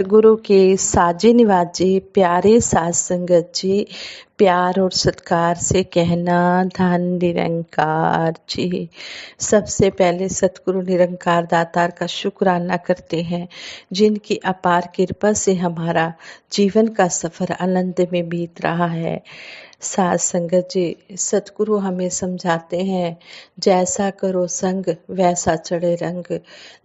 गुरु के साजे निवाजे प्यारे साध संगत जी, प्यार और सत्कार से कहना धन निरंकार जी। सबसे पहले सतगुरु निरंकार दातार का शुक्राना करते हैं, जिनकी अपार कृपा से हमारा जीवन का सफर आनंद में बीत रहा है। साध संगत जी, सतगुरु हमें समझाते हैं, जैसा करो संग वैसा चढ़े रंग।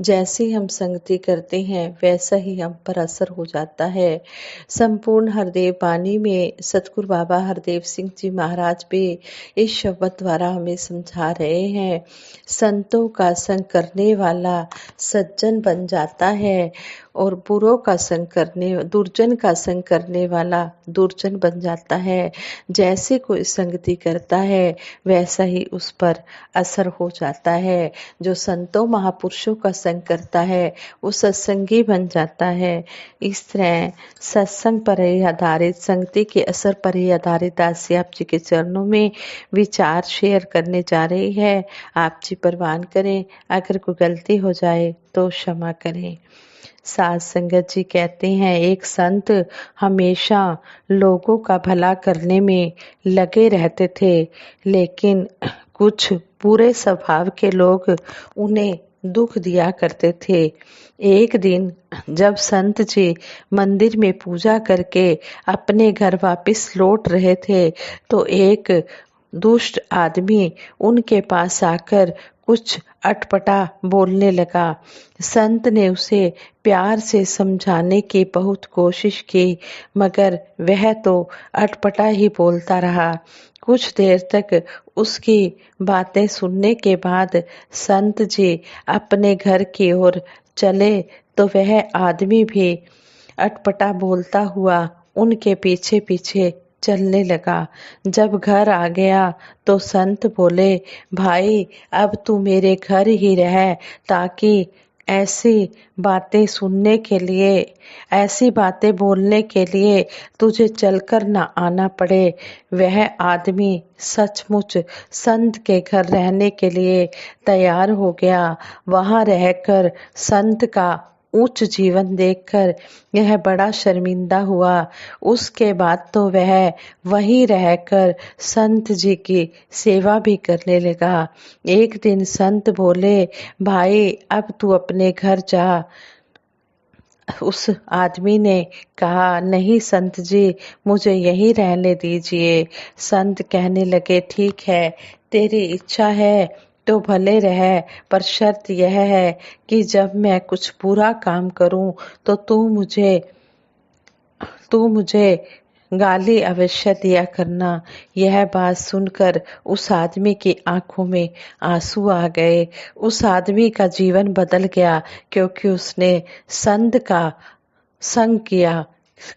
जैसी हम संगति करते हैं वैसा ही हम पर असर हो जाता है। संपूर्ण हरदेव वाणी में सतगुरु बाबा हरदेव सिंह जी महाराज भी इस शब्द द्वारा हमें समझा रहे हैं, संतों का संग करने वाला सज्जन बन जाता है और बुरों का संग करने दुर्जन का संग करने वाला दुर्जन बन जाता है। जैसे कोई संगति करता है वैसा ही उस पर असर हो जाता है। जो संतों महापुरुषों का संग करता है वो सत्संगी बन जाता है। इस तरह सत्संग पर ही आधारित, संगति के असर पर ही आधारित दासी आप जी के चरणों में विचार शेयर करने जा रही है। आप जी परवान करें, अगर कोई गलती हो जाए तो क्षमा करें। साध संगत जी कहते हैं, एक संत हमेशा लोगों का भला करने में लगे रहते थे, लेकिन कुछ बुरे स्वभाव के लोग उन्हें दुख दिया करते थे। एक दिन जब संत जी मंदिर में पूजा करके अपने घर वापस लौट रहे थे, तो एक दुष्ट आदमी उनके पास आकर कुछ अटपटा बोलने लगा। संत ने उसे प्यार से समझाने की बहुत कोशिश की, मगर वह तो अटपटा ही बोलता रहा। कुछ देर तक उसकी बातें सुनने के बाद संत जी अपने घर की ओर चले, तो वह आदमी भी अटपटा बोलता हुआ उनके पीछे पीछे चलने लगा। जब घर आ गया तो संत बोले, भाई अब तू मेरे घर ही रह, ताकि ऐसी बातें सुनने के लिए, ऐसी बातें बोलने के लिए तुझे चलकर न आना पड़े। वह आदमी सचमुच संत के घर रहने के लिए तैयार हो गया। वहां रहकर संत का उच्च जीवन देखकर यह बड़ा शर्मिंदा हुआ। उसके बाद तो वह वहीं रहकर संत जी की सेवा भी करने लगा। एक दिन संत बोले, भाई अब तू अपने घर जा। उस आदमी ने कहा, नहीं संत जी, मुझे यहीं रहने दीजिए। संत कहने लगे, ठीक है, तेरी इच्छा है तो भले रह, पर शर्त यह है कि जब मैं कुछ बुरा काम करूं तो तू मुझे गाली अवश्य दिया करना। यह बात सुनकर उस आदमी की आंखों में आंसू आ गए। उस आदमी का जीवन बदल गया, क्योंकि उसने संत का संग किया।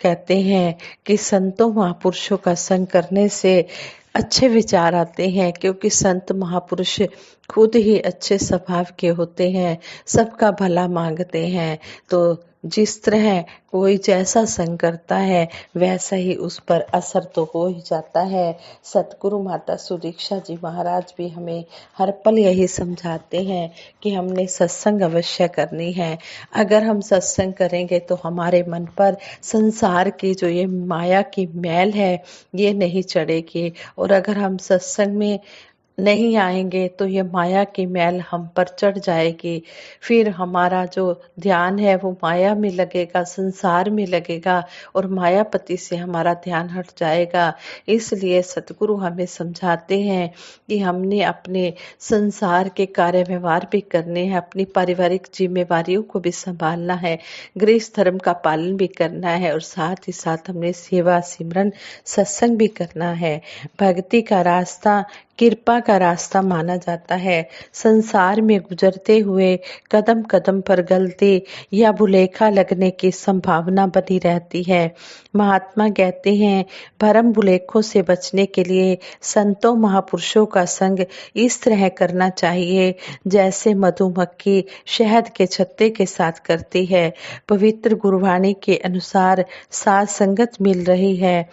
कहते हैं कि संतों महापुरुषों का संग करने से अच्छे विचार आते हैं, क्योंकि संत महापुरुष खुद ही अच्छे स्वभाव के होते हैं, सबका भला मांगते हैं। तो जिस तरह कोई जैसा संग करता है वैसा ही उस पर असर तो हो ही जाता है। सतगुरु माता सुदीक्षा जी महाराज भी हमें हर पल यही समझाते हैं कि हमने सत्संग अवश्य करनी है। अगर हम सत्संग करेंगे तो हमारे मन पर संसार की जो ये माया की मैल है ये नहीं चढ़ेगी, और अगर हम सत्संग में नहीं आएंगे तो ये माया की मैल हम पर चढ़ जाएगी। फिर हमारा जो ध्यान है वो माया में लगेगा, संसार में लगेगा, और मायापति से हमारा ध्यान हट जाएगा। इसलिए सतगुरु हमें समझाते हैं कि हमने अपने संसार के कार्य व्यवहार भी करने हैं, अपनी पारिवारिक जिम्मेवारियों को भी संभालना है, गृहस्थ धर्म का पालन भी करना है, और साथ ही साथ हमने सेवा सिमरन सत्संग भी करना है। भक्ति का रास्ता कृपा का रास्ता माना जाता है। संसार में गुजरते हुए कदम कदम पर गलती या भुलेखा लगने की संभावना बनी रहती है। महात्मा कहते हैं, भरम भुलेखों से बचने के लिए संतों महापुरुषों का संग इस तरह करना चाहिए जैसे मधुमक्खी शहद के छत्ते के साथ करती है। पवित्र गुरबाणी के अनुसार साथ संगत मिल रही है,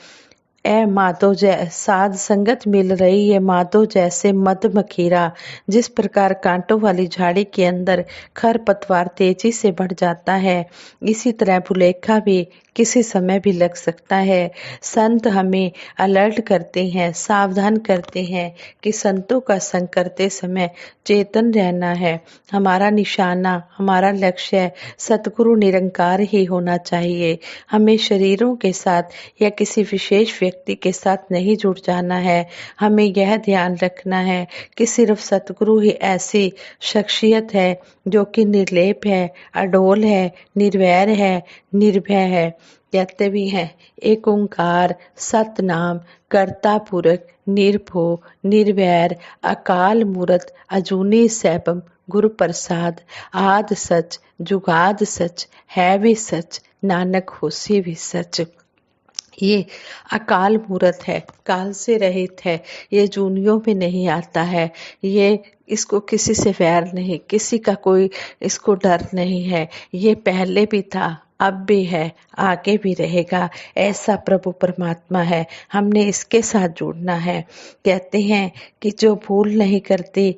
ए माधो जय साध संगत मिल रही है माधो जैसे मद मखीरा। जिस प्रकार कांटों वाली झाड़ी के अंदर खरपतवार तेजी से बढ़ जाता है, इसी तरह भुलेखा भी किसी समय भी लग सकता है। संत हमें अलर्ट करते हैं, सावधान करते हैं कि संतों का संग करते समय चेतन रहना है। हमारा निशाना, हमारा लक्ष्य सतगुरु निरंकार ही होना चाहिए। हमें शरीरों के साथ या किसी विशेष व्यक्ति के साथ नहीं जुड़ जाना है। हमें यह ध्यान रखना है कि सिर्फ सतगुरु ही ऐसी शख्सियत है जो कि निर्लेप है, अडोल है, निर्वैर है, निर्भय है। कहते भी हैं एक ओंकार सतनाम कर्ता पुरख निर्भो निर्वैर अकाल मूरत अजूनी सैभम गुरु प्रसाद। आद सच जुगाद सच है भी सच नानक होसी भी सच। ये अकाल मूरत है, काल से रहित है, ये जूनियों में नहीं आता है। ये इसको किसी से वैर नहीं, किसी का कोई इसको डर नहीं है। ये पहले भी था, अब भी है, आगे भी रहेगा। ऐसा प्रभु परमात्मा है, हमने इसके साथ जुड़ना है। कहते हैं कि जो भूल नहीं करती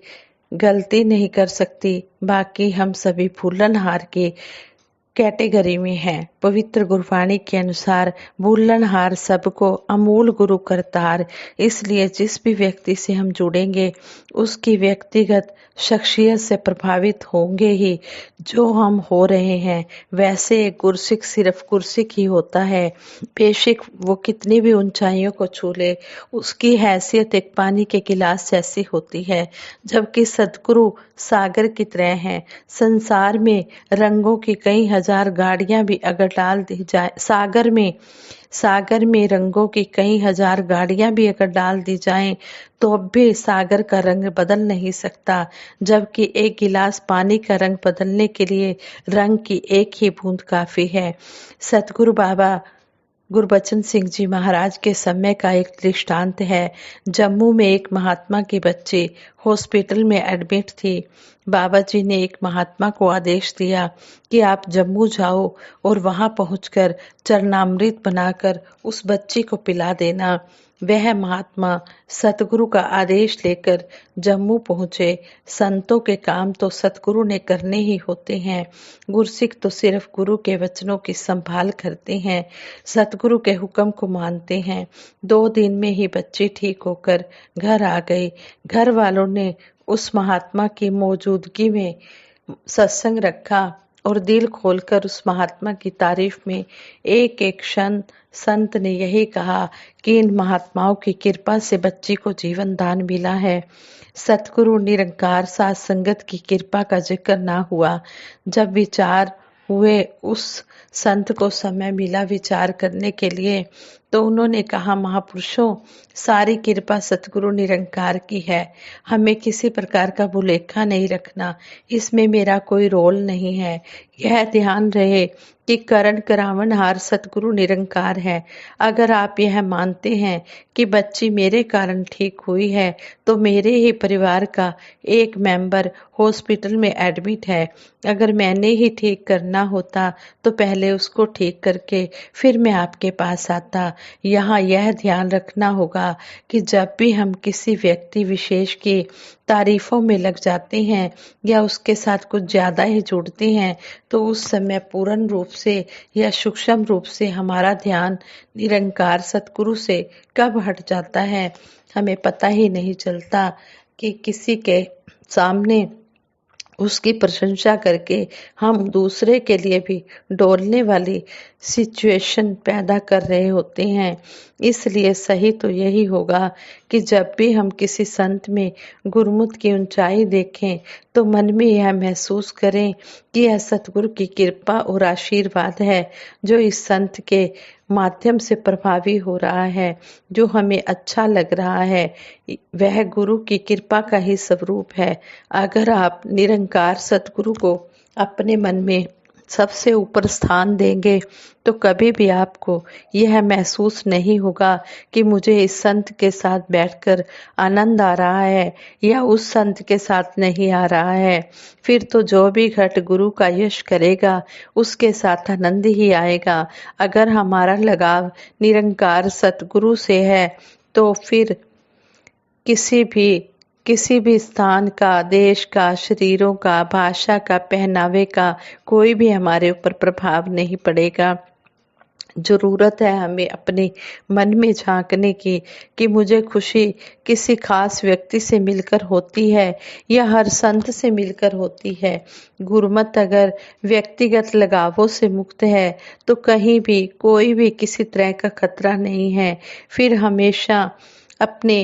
गलती नहीं कर सकती, बाकी हम सभी भूलनहार की कैटेगरी में है। पवित्र गुरबाणी के अनुसार भूलनहार सबको अमूल गुरु करतार। इसलिए जिस भी व्यक्ति से हम जुड़ेंगे उसकी व्यक्तिगत शख्सियत से प्रभावित होंगे ही। जो हम हो रहे हैं वैसे एक गुरसिक सिर्फ गुरसिक ही होता है। बेशक वो कितनी भी ऊंचाइयों को छू ले, उसकी हैसियत एक पानी के गिलास जैसी होती है, जबकि सदगुरु सागर की तरह हैं। संसार में रंगों की कई हजार गाड़ियां भी अगर डाल दी जाए, सागर में रंगों की कई हजार गाड़ियां भी अगर डाल दी जाएं तो अब भी सागर का रंग बदल नहीं सकता। जबकि एक गिलास पानी का रंग बदलने के लिए रंग की एक ही बूंद काफी है। सतगुरु बाबा गुरबचन सिंह जी महाराज के समय का एक दृष्टांत है। जम्मू में एक महात्मा की बच्ची हॉस्पिटल में एडमिट थी। बाबा जी ने एक महात्मा को आदेश दिया कि आप जम्मू जाओ और वहां पहुंचकर चरणामृत बनाकर उस बच्ची को पिला देना। वह महात्मा सतगुरु का आदेश लेकर जम्मू पहुंचे। संतों के काम तो सतगुरु ने करने ही होते हैं। गुरसिख तो सिर्फ गुरु के वचनों की संभाल करते हैं, सतगुरु के हुक्म को मानते हैं। 2 दिन में ही बच्ची ठीक होकर घर आ गई। घर वालों ने उस महात्मा की मौजूदगी में सत्संग रखा और दिल खोलकर उस महात्मा की तारीफ में एक एक क्षण संत ने यही कहा कि इन महात्माओं की कृपा से बच्ची को जीवन दान मिला है। सतगुरु निरंकार साथ संगत की कृपा का जिक्र ना हुआ। जब विचार हुए उस संत को समय मिला विचार करने के लिए, तो उन्होंने कहा महापुरुषों, सारी कृपा सतगुरु निरंकार की है। हमें किसी प्रकार का भुलेखा नहीं रखना, इसमें मेरा कोई रोल नहीं है। यह ध्यान रहे कि करण करावनहार सतगुरु निरंकार है। अगर आप यह मानते हैं कि बच्ची मेरे कारण ठीक हुई है तो मेरे ही परिवार का एक मेंबर हॉस्पिटल में एडमिट है। अगर मैंने ही ठीक करना होता तो पहले उसको ठीक करके फिर मैं आपके पास आता। यहाँ यह ध्यान रखना होगा कि जब भी हम किसी व्यक्ति विशेष की तारीफों में लग जाते हैं या उसके साथ कुछ ज्यादा ही जुड़ते हैं तो उस समय पूर्ण रूप से या सूक्ष्म रूप से हमारा ध्यान निरंकार सतगुरु से कब हट जाता है, हमें पता ही नहीं चलता कि किसी के सामने उसकी प्रशंसा करके हम दूसरे के लिए भी डोलने वाली सिचुएशन पैदा कर रहे होते हैं। इसलिए सही तो यही होगा कि जब भी हम किसी संत में गुरमुत की ऊंचाई देखें तो मन में यह महसूस करें कि यह सतगुरु की कृपा और आशीर्वाद है जो इस संत के माध्यम से प्रभावी हो रहा है। जो हमें अच्छा लग रहा है वह गुरु की कृपा का ही स्वरूप है। अगर आप निरंकार सतगुरु को अपने मन में सबसे ऊपर स्थान देंगे तो कभी भी आपको यह महसूस नहीं होगा कि मुझे इस संत के साथ बैठकर आनंद आ रहा है या उस संत के साथ नहीं आ रहा है। फिर तो जो भी घट गुरु का यश करेगा उसके साथ आनंद ही आएगा। अगर हमारा लगाव निरंकार सतगुरु से है तो फिर किसी भी स्थान का, देश का, शरीरों का, भाषा का, पहनावे का कोई भी हमारे ऊपर प्रभाव नहीं पड़ेगा। ज़रूरत है हमें अपने मन में झांकने की कि मुझे खुशी किसी खास व्यक्ति से मिलकर होती है या हर संत से मिलकर होती है। गुरमत अगर व्यक्तिगत लगावों से मुक्त है तो कहीं भी कोई भी किसी तरह का खतरा नहीं है। फिर हमेशा अपने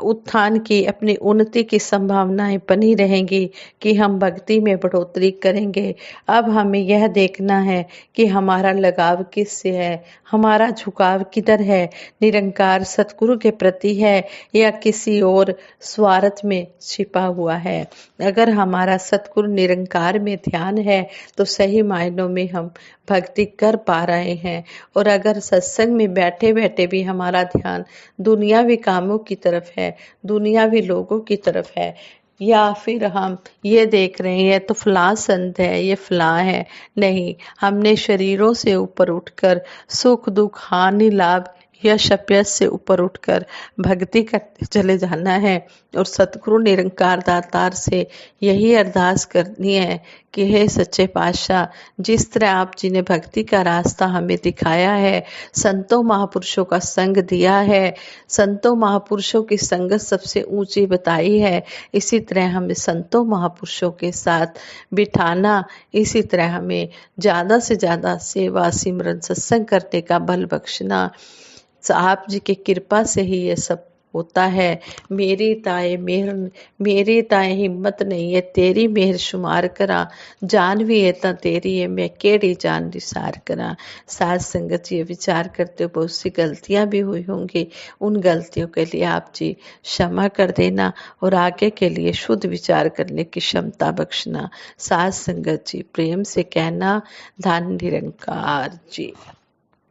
उत्थान की, अपनी उन्नति की संभावनाएं बनी रहेंगी कि हम भक्ति में बढ़ोतरी करेंगे। अब हमें यह देखना है कि हमारा लगाव किससे है, हमारा झुकाव किधर है, निरंकार सतगुरु के प्रति है या किसी और स्वार्थ में छिपा हुआ है। अगर हमारा सतगुरु निरंकार में ध्यान है तो सही मायनों में हम भक्ति कर पा रहे हैं। और अगर सत्संग में बैठे बैठे भी हमारा ध्यान दुनियावी कामों की तरफ है, दुनियावी लोगों की तरफ है, या फिर हम ये देख रहे हैं तो फलां संत है, ये फलां है, नहीं, हमने शरीरों से ऊपर उठकर सुख दुख हानि लाभ यश अपयश से ऊपर उठकर भक्ति करते चले जाना है। और सतगुरु निरंकार दातार से यही अरदास करनी है कि हे सच्चे पातशाह, जिस तरह आप जी ने भक्ति का रास्ता हमें दिखाया है, संतों महापुरुषों का संग दिया है, संतों महापुरुषों की संगत सबसे ऊंची बताई है, इसी तरह हमें संतों महापुरुषों के साथ बिठाना, इसी तरह हमें ज़्यादा से ज़्यादा सेवा सिमरन सत्संग करने का बल बख्शना। आप जी की कृपा से ही ये सब होता है। मेरी ताए हिम्मत नहीं है, तेरी मेहर शुमार करा, जान भी है ता तेरी है, मैं केड़ी जान निसार करा। साथ संगत ये विचार करते हो बहुत सी गलतियां भी हुई होंगी, उन गलतियों के लिए आप जी क्षमा कर देना और आगे के लिए शुद्ध विचार करने की क्षमता बख्शना। साथ संगत जी प्रेम से कहना, धन निरंकार जी।